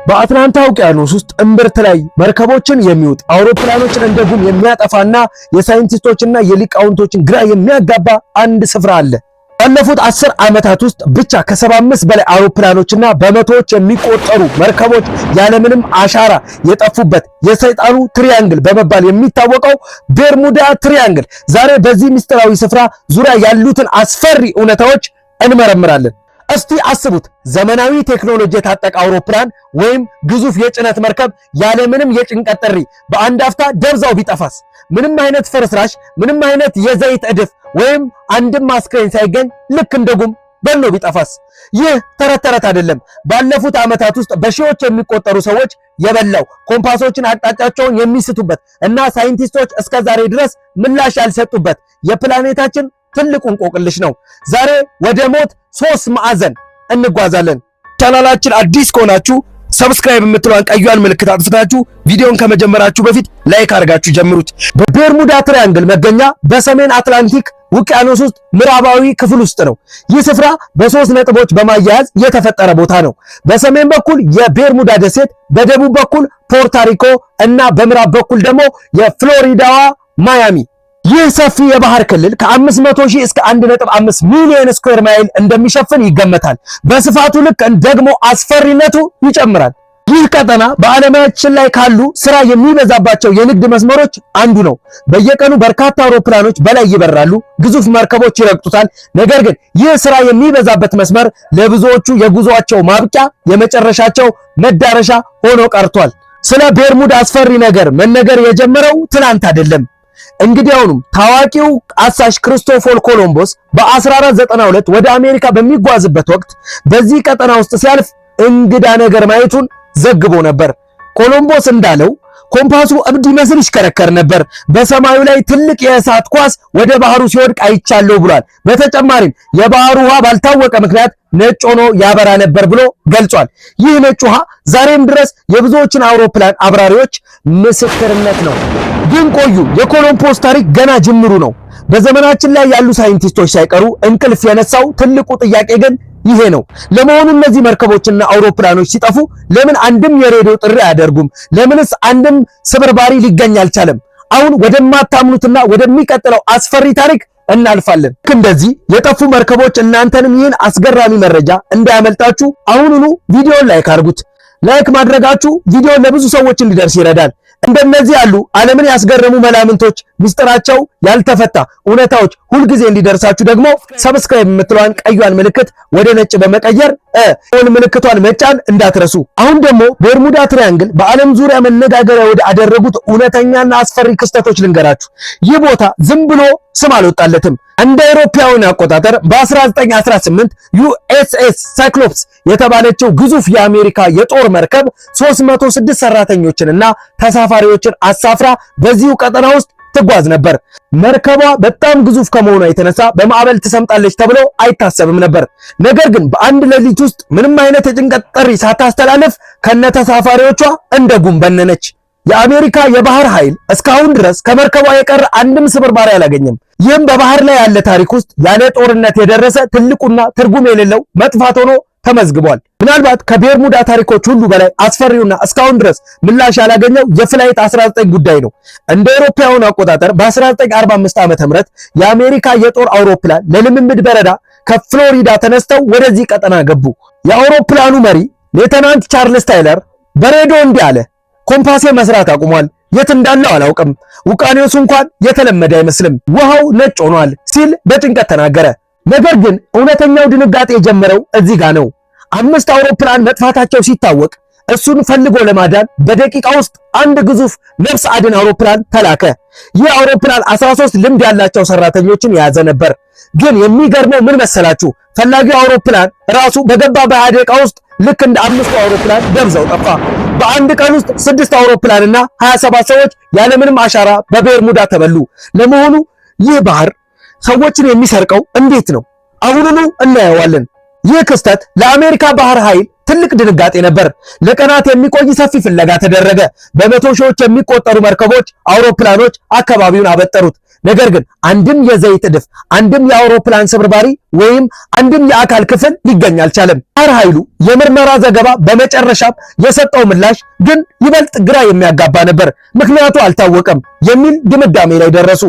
በአትላንታ ውቅያኖስ ውስጥ እምብርት ላይ መርከቦችን የሚውጥ አውሮፕላኖችን እንደ ጉም የሚያጠፋና የሳይንቲስቶችና የሊቃውንቶችን ግራ የሚያጋባ አንድ ስፍራ አለ። ባለፉት 10 ዓመታት ውስጥ ብቻ ከ75 በላይ አውሮፕላኖችና በመቶዎች የሚቆጠሩ መርከቦች ያለምንም አሻራ የጠፉበት የሰይጣኑ ትሪያንግል በመባል የሚታወቀው ቤርሙዳ ትሪያንግል ዛሬ በዚህ ምስጢራዊ ስፍራ ዙሪያ ያሉትን አስፈሪ እውነታዎች እንመረምራለን። እስቲ አስቡት፣ ዘመናዊ ቴክኖሎጂ የታጠቀ አውሮፕላን ወይም ግዙፍ የጭነት መርከብ ያለምንም የጭንቀት ጥሪ በአንድ አፍታ ደብዛው ቢጠፋስ? ምንም አይነት ፍርስራሽ፣ ምንም አይነት የዘይት እድፍ ወይም አንድም አስክሬን ሳይገኝ ልክ እንደ ጉም በኖ ቢጠፋስ? ይህ ተረት ተረት አይደለም። ባለፉት ዓመታት ውስጥ በሺዎች የሚቆጠሩ ሰዎች የበላው ኮምፓሶችን አቅጣጫቸውን የሚስቱበት እና ሳይንቲስቶች እስከ ዛሬ ድረስ ምላሽ ያልሰጡበት የፕላኔታችን ትልቁ እንቆቅልሽ ነው። ዛሬ ወደ ሞት 3 ማዕዘን እንጓዛለን። ቻናላችን አዲስ ከሆናችሁ ሰብስክራይብ የምትለዋን ቀዩን ምልክት አጥፍታችሁ ቪዲዮን ከመጀመራችሁ በፊት ላይክ አድርጋችሁ ጀምሩት። በቤርሙዳ ትሪያንግል መገኛ በሰሜን አትላንቲክ ውቅያኖስ ውስጥ ምዕራባዊ ክፍል ውስጥ ነው። ይህ ስፍራ በ3 ነጥቦች በማያያዝ የተፈጠረ ቦታ ነው። በሰሜን በኩል የቤርሙዳ ደሴት፣ በደቡብ በኩል ፖርቶሪኮ እና በምዕራብ በኩል ደግሞ የፍሎሪዳዋ ማያሚ። ይህ ሰፊ የባህር ክልል ከ500 ሺህ እስከ 1.5 ሚሊዮን ስኩዌር ማይል እንደሚሸፍን ይገመታል። በስፋቱ ልክ ደግሞ አስፈሪነቱ ይጨምራል። ይህ ቀጠና በዓለማችን ላይ ካሉ ስራ የሚበዛባቸው የንግድ መስመሮች አንዱ ነው። በየቀኑ በርካታ አውሮፕላኖች በላይ ይበራሉ፣ ግዙፍ መርከቦች ይረግጡታል። ነገር ግን ይህ ስራ የሚበዛበት መስመር ለብዙዎቹ የጉዞአቸው ማብቂያ፣ የመጨረሻቸው መዳረሻ ሆኖ ቀርቷል። ስለ ቤርሙዳ አስፈሪ ነገር መነገር የጀመረው ትናንት አይደለም። እንግዲያውኑም ታዋቂው አሳሽ ክርስቶፎር ኮሎምቦስ በ1492 ወደ አሜሪካ በሚጓዝበት ወቅት በዚህ ቀጠና ውስጥ ሲያልፍ እንግዳ ነገር ማየቱን ዘግቦ ነበር። ኮሎምቦስ እንዳለው ኮምፓሱ እብድ ይመስል ይሽከረከር ነበር። በሰማዩ ላይ ትልቅ የእሳት ኳስ ወደ ባህሩ ሲወድቅ አይቻለሁ ብሏል። በተጨማሪም የባህሩ ውሃ ባልታወቀ ምክንያት ነጭ ሆኖ ያበራ ነበር ብሎ ገልጿል። ይህ ነጭ ውሃ ዛሬም ድረስ የብዙዎችን አውሮፕላን አብራሪዎች ምስክርነት ነው። ግን ቆዩ፣ የኮሎምቦስ ታሪክ ገና ጅምሩ ነው። በዘመናችን ላይ ያሉ ሳይንቲስቶች ሳይቀሩ እንቅልፍ የነሳው ትልቁ ጥያቄ ግን ይሄ ነው። ለመሆኑ እነዚህ መርከቦችና አውሮፕላኖች ሲጠፉ ለምን አንድም የሬዲዮ ጥሪ አያደርጉም? ለምንስ አንድም ስብርባሪ ሊገኝ አልቻለም? አሁን ወደማታምኑትና ወደሚቀጥለው አስፈሪ ታሪክ እናልፋለን። እንደዚህ የጠፉ መርከቦች እናንተንም ይህን አስገራሚ መረጃ እንዳያመልጣችሁ አሁኑኑ ቪዲዮን ላይክ አድርጉት። ላይክ ማድረጋችሁ ቪዲዮን ለብዙ ሰዎች እንዲደርስ ይረዳል። እንደነዚህ ያሉ ዓለምን ያስገረሙ መላምንቶች፣ ምስጢራቸው ያልተፈታ እውነታዎች ሁልጊዜ እንዲደርሳችሁ ደግሞ ሰብስክራይብ የምትለዋን ቀዩን ምልክት ወደ ነጭ በመቀየር ምልክቷን መጫን እንዳትረሱ። አሁን ደግሞ ቤርሙዳ ትሪያንግል በዓለም ዙሪያ መነጋገሪያ ወደ አደረጉት እውነተኛና አስፈሪ ክስተቶች ልንገራችሁ። ይህ ቦታ ዝም ብሎ ስም አልወጣለትም። እንደ አውሮፓውያን አቆጣጠር በ1918 ዩኤስኤስ ሳይክሎፕስ የተባለችው ግዙፍ የአሜሪካ የጦር መርከብ 306 ሰራተኞችንና ተሳፋሪዎችን አሳፍራ በዚሁ ቀጠና ውስጥ ትጓዝ ነበር። መርከቧ በጣም ግዙፍ ከመሆኗ የተነሳ በማዕበል ትሰምጣለች ተብሎ አይታሰብም ነበር። ነገር ግን በአንድ ሌሊት ውስጥ ምንም አይነት የጭንቀት ጥሪ ሳታስተላልፍ ከነተሳፋሪዎቿ እንደ ጉም በነነች። የአሜሪካ የባህር ኃይል እስካሁን ድረስ ከመርከቧ የቀረ አንድም ስብርባሪ አላገኘም። ይህም በባህር ላይ ያለ ታሪክ ውስጥ ያለ ጦርነት የደረሰ ትልቁና ትርጉም የሌለው መጥፋት ሆኖ ተመዝግቧል። ምናልባት ከቤርሙዳ ታሪኮች ሁሉ በላይ አስፈሪውና እስካሁን ድረስ ምላሽ ያላገኘው የፍላይት 19 ጉዳይ ነው። እንደ አውሮፓውያን አቆጣጠር በ1945 ዓ.ም የአሜሪካ የጦር አውሮፕላን ለልምምድ በረራ ከፍሎሪዳ ተነስተው ወደዚህ ቀጠና ገቡ። የአውሮፕላኑ መሪ ሌተናንት ቻርልስ ታይለር በሬዲዮ እንዲህ አለ: ኮምፓሴ መስራት አቁሟል። የት እንዳለው አላውቅም። ውቅያኖሱ እንኳን የተለመደ አይመስልም። ውሃው ነጭ ሆኗል ሲል በጭንቀት ተናገረ። ነገር ግን እውነተኛው ድንጋጤ የጀመረው እዚህ ጋር ነው። 5 አውሮፕላን መጥፋታቸው ሲታወቅ እሱን ፈልጎ ለማዳን በደቂቃ ውስጥ አንድ ግዙፍ ነፍስ አድን አውሮፕላን ተላከ። ይህ አውሮፕላን 13 ልምድ ያላቸው ሰራተኞችን የያዘ ነበር። ግን የሚገርመው ምን መሰላችሁ? ፈላጊው አውሮፕላን ራሱ በገባ በ20 ደቂቃ ውስጥ ልክ እንደ 5ቱ አውሮፕላን ደብዛው ጠፋ። በአንድ ቀን ውስጥ 6 አውሮፕላንና 27 ሰዎች ያለምንም አሻራ በቤርሙዳ ተበሉ። ለመሆኑ ይህ ባህር ሰዎችን የሚሰርቀው እንዴት ነው? አሁኑኑ እናየዋለን። ይህ ክስተት ለአሜሪካ ባህር ኃይል ትልቅ ድንጋጤ ነበር። ለቀናት የሚቆይ ሰፊ ፍለጋ ተደረገ። በመቶ ሺዎች የሚቆጠሩ መርከቦች፣ አውሮፕላኖች አካባቢውን አበጠሩት። ነገር ግን አንድም የዘይት እድፍ፣ አንድም የአውሮፕላን ስብርባሪ ወይም አንድም የአካል ክፍል ሊገኝ አልቻለም። ባህር ኃይሉ የምርመራ ዘገባ በመጨረሻም የሰጠው ምላሽ ግን ይበልጥ ግራ የሚያጋባ ነበር። ምክንያቱ አልታወቀም የሚል ድምዳሜ ላይ ደረሱ።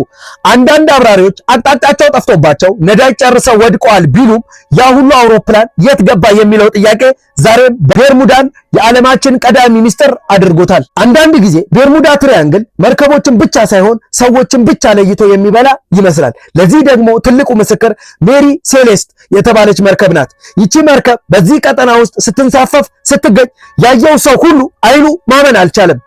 አንዳንድ አብራሪዎች አቅጣጫቸው ጠፍቶባቸው ነዳጅ ጨርሰው ወድቀዋል ቢሉም ያ ሁሉ አውሮፕላን የት ገባ የሚለው ጥያቄ ዛሬም ቤርሙዳን የዓለማችን ቀዳሚ ሚስጥር አድርጎታል። አንዳንድ ጊዜ ቤርሙዳ ትሪያንግል መርከቦችን ብቻ ሳይሆን ሰዎችን ብቻ ለይቶ የሚበላ ይመስላል። ለዚህ ደግሞ ትልቁ ምስክር ሜሪ ሴሌስት የተባለች መርከብ ናት። ይቺ መርከብ በዚህ ቀጠና ውስጥ ስትንሳፈፍ ስትገኝ ያየው ሰው ሁሉ አይኑ ማመን አልቻለም።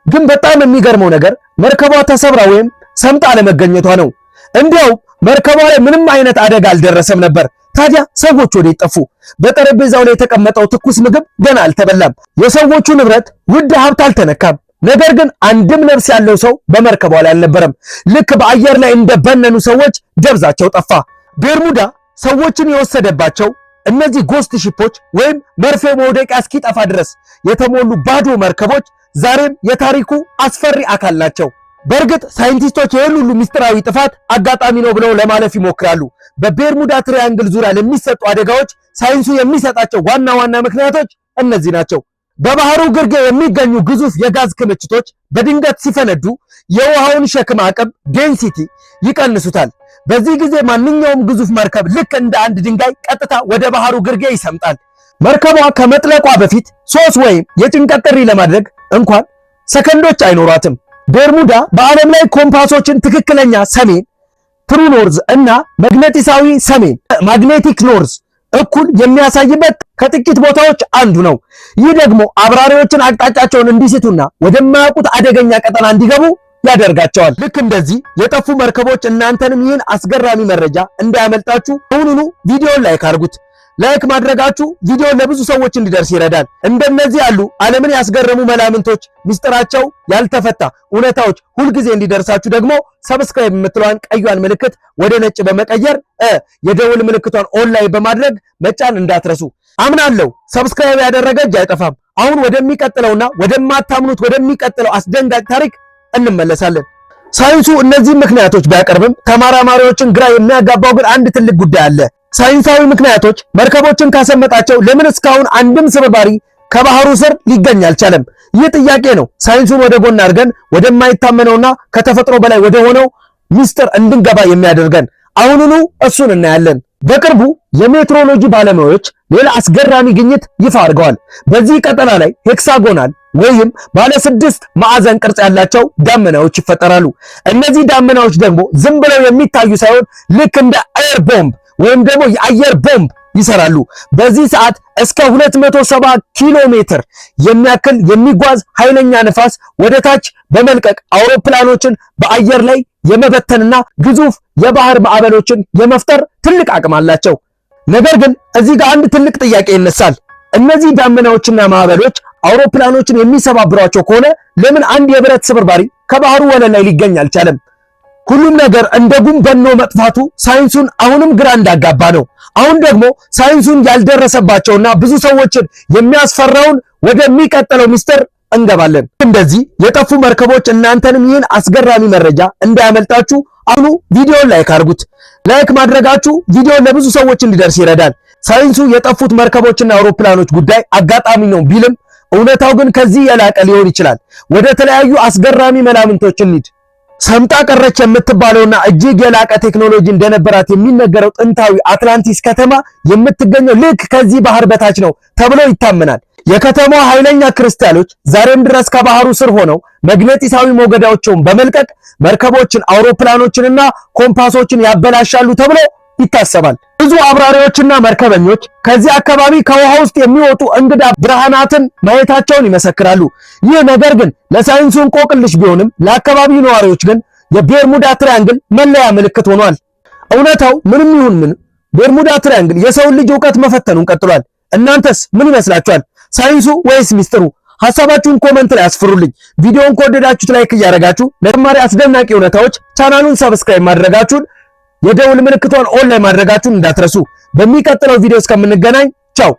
ግን በጣም የሚገርመው ነገር መርከቧ ተሰብራ ወይም ሰምጣ አለመገኘቷ ነው። እንዲያውም መርከቧ ላይ ምንም አይነት አደጋ አልደረሰም ነበር። ታዲያ ሰዎች ወዴት ጠፉ? በጠረጴዛው ላይ የተቀመጠው ትኩስ ምግብ ገና አልተበላም። የሰዎቹ ንብረት ውድ ሀብት አልተነካም። ነገር ግን አንድም ነፍስ ያለው ሰው በመርከቧ ላይ አልነበረም። ልክ በአየር ላይ እንደበነኑ ሰዎች ደብዛቸው ጠፋ። ቤርሙዳ ሰዎችን የወሰደባቸው እነዚህ ጎስት ሺፖች ወይም መርፌ መውደቂያ እስኪጠፋ ድረስ የተሞሉ ባዶ መርከቦች ዛሬም የታሪኩ አስፈሪ አካል ናቸው። በእርግጥ ሳይንቲስቶች ይህን ሁሉ ምስጢራዊ ጥፋት አጋጣሚ ነው ብለው ለማለፍ ይሞክራሉ። በቤርሙዳ ትሪያንግል ዙሪያ ለሚሰጡ አደጋዎች ሳይንሱ የሚሰጣቸው ዋና ዋና ምክንያቶች እነዚህ ናቸው። በባህሩ ግርጌ የሚገኙ ግዙፍ የጋዝ ክምችቶች በድንገት ሲፈነዱ የውሃውን ሸክም አቅም ዴንሲቲ ይቀንሱታል። በዚህ ጊዜ ማንኛውም ግዙፍ መርከብ ልክ እንደ አንድ ድንጋይ ቀጥታ ወደ ባህሩ ግርጌ ይሰምጣል። መርከቧ ከመጥለቋ በፊት ሶስት ወይም የጭንቀት ጥሪ ለማድረግ እንኳን ሰከንዶች አይኖሯትም። ቤርሙዳ በዓለም ላይ ኮምፓሶችን ትክክለኛ ሰሜን ትሩ ኖርዝ እና መግነጢሳዊ ሰሜን ማግኔቲክ ኖርዝ እኩል የሚያሳይበት ከጥቂት ቦታዎች አንዱ ነው። ይህ ደግሞ አብራሪዎችን አቅጣጫቸውን እንዲስቱና ወደማያውቁት አደገኛ ቀጠና እንዲገቡ ያደርጋቸዋል። ልክ እንደዚህ የጠፉ መርከቦች እናንተንም ይህን አስገራሚ መረጃ እንዳያመልጣችሁ አሁኑኑ ቪዲዮን ላይክ አድርጉት። ላይክ ማድረጋችሁ ቪዲዮን ለብዙ ሰዎች እንዲደርስ ይረዳል። እንደነዚህ ያሉ ዓለምን ያስገረሙ መላምንቶች፣ ሚስጥራቸው ያልተፈታ እውነታዎች ሁልጊዜ እንዲደርሳችሁ ደግሞ ሰብስክራይብ የምትለዋን ቀዩን ምልክት ወደ ነጭ በመቀየር የደውል ምልክቷን ኦንላይን በማድረግ መጫን እንዳትረሱ። አምናለሁ ሰብስክራይብ ያደረገ እጅ አይጠፋም። አሁን ወደሚቀጥለውና ወደማታምኑት ወደሚቀጥለው አስደንጋጭ ታሪክ እንመለሳለን። ሳይንሱ እነዚህ ምክንያቶች ቢያቀርብም ተመራማሪዎችን ግራ የሚያጋባው ግን አንድ ትልቅ ጉዳይ አለ። ሳይንሳዊ ምክንያቶች መርከቦችን ካሰመጣቸው ለምን እስካሁን አንድም ስብርባሪ ከባህሩ ስር ሊገኝ አልቻለም? ይህ ጥያቄ ነው ሳይንሱን ወደ ጎን አድርገን ወደማይታመነውና ከተፈጥሮ በላይ ወደ ሆነው ሚስጥር እንድንገባ የሚያደርገን። አሁኑኑ እሱን እናያለን። በቅርቡ የሜትሮሎጂ ባለሙያዎች ሌላ አስገራሚ ግኝት ይፋ አድርገዋል። በዚህ ቀጠና ላይ ሄክሳጎናል ወይም ባለ 6 ማዕዘን ቅርጽ ያላቸው ዳመናዎች ይፈጠራሉ። እነዚህ ዳመናዎች ደግሞ ዝም ብለው የሚታዩ ሳይሆን ልክ እንደ አየር ቦምብ ወይም ደግሞ የአየር ቦምብ ይሰራሉ። በዚህ ሰዓት እስከ 270 ኪሎ ሜትር የሚያክል የሚጓዝ ኃይለኛ ነፋስ ወደ ታች በመልቀቅ አውሮፕላኖችን በአየር ላይ የመበተንና ግዙፍ የባህር ማዕበሎችን የመፍጠር ትልቅ አቅም አላቸው። ነገር ግን እዚህ ጋር አንድ ትልቅ ጥያቄ ይነሳል። እነዚህ ዳመናዎችና ማዕበሎች አውሮፕላኖችን የሚሰባብሯቸው ከሆነ ለምን አንድ የብረት ስብርባሪ ከባህሩ ወለል ላይ ሊገኝ አልቻለም? ሁሉም ነገር እንደ ጉም በኖ መጥፋቱ ሳይንሱን አሁንም ግራ እንዳጋባ ነው። አሁን ደግሞ ሳይንሱን ያልደረሰባቸውና ብዙ ሰዎችን የሚያስፈራውን ወደሚቀጥለው ሚስጥር እንገባለን። እንደዚህ የጠፉ መርከቦች እናንተንም ይህን አስገራሚ መረጃ እንዳያመልጣችሁ አሁኑ ቪዲዮን ላይክ አድርጉት። ላይክ ማድረጋችሁ ቪዲዮን ለብዙ ሰዎች እንዲደርስ ይረዳል። ሳይንሱ የጠፉት መርከቦችና አውሮፕላኖች ጉዳይ አጋጣሚ ነው ቢልም እውነታው ግን ከዚህ የላቀ ሊሆን ይችላል። ወደ ተለያዩ አስገራሚ መላምንቶች እንሂድ። ሰምጣ ቀረች የምትባለውና እጅግ የላቀ ቴክኖሎጂ እንደነበራት የሚነገረው ጥንታዊ አትላንቲስ ከተማ የምትገኘው ልክ ከዚህ ባህር በታች ነው ተብሎ ይታመናል። የከተማዋ ኃይለኛ ክሪስታሎች ዛሬም ድረስ ከባህሩ ስር ሆነው መግነጢሳዊ ሞገዳቸውን በመልቀቅ መርከቦችን፣ አውሮፕላኖችንና ኮምፓሶችን ያበላሻሉ ተብሎ ይታሰባል። ብዙ አብራሪዎችና መርከበኞች ከዚህ አካባቢ ከውሃ ውስጥ የሚወጡ እንግዳ ብርሃናትን ማየታቸውን ይመሰክራሉ። ይህ ነገር ግን ለሳይንሱ እንቆቅልሽ ቢሆንም ለአካባቢው ነዋሪዎች ግን የቤርሙዳ ትሪያንግል መለያ ምልክት ሆኗል። እውነታው ምንም ይሁን ምን ቤርሙዳ ትሪያንግል የሰውን ልጅ ዕውቀት መፈተኑን ቀጥሏል። እናንተስ ምን ይመስላችኋል? ሳይንሱ ወይስ ሚስጥሩ? ሐሳባችሁን ኮሜንት ላይ አስፍሩልኝ። ቪዲዮውን ከወደዳችሁት ላይክ እያደረጋችሁ ለተጨማሪ አስደናቂ እውነታዎች ቻናሉን ሰብስክራይብ ማድረጋችሁን የደውል ምልክቷን ኦን ላይ ማድረጋችሁን እንዳትረሱ። በሚቀጥለው ቪዲዮ እስከምንገናኝ ቻው።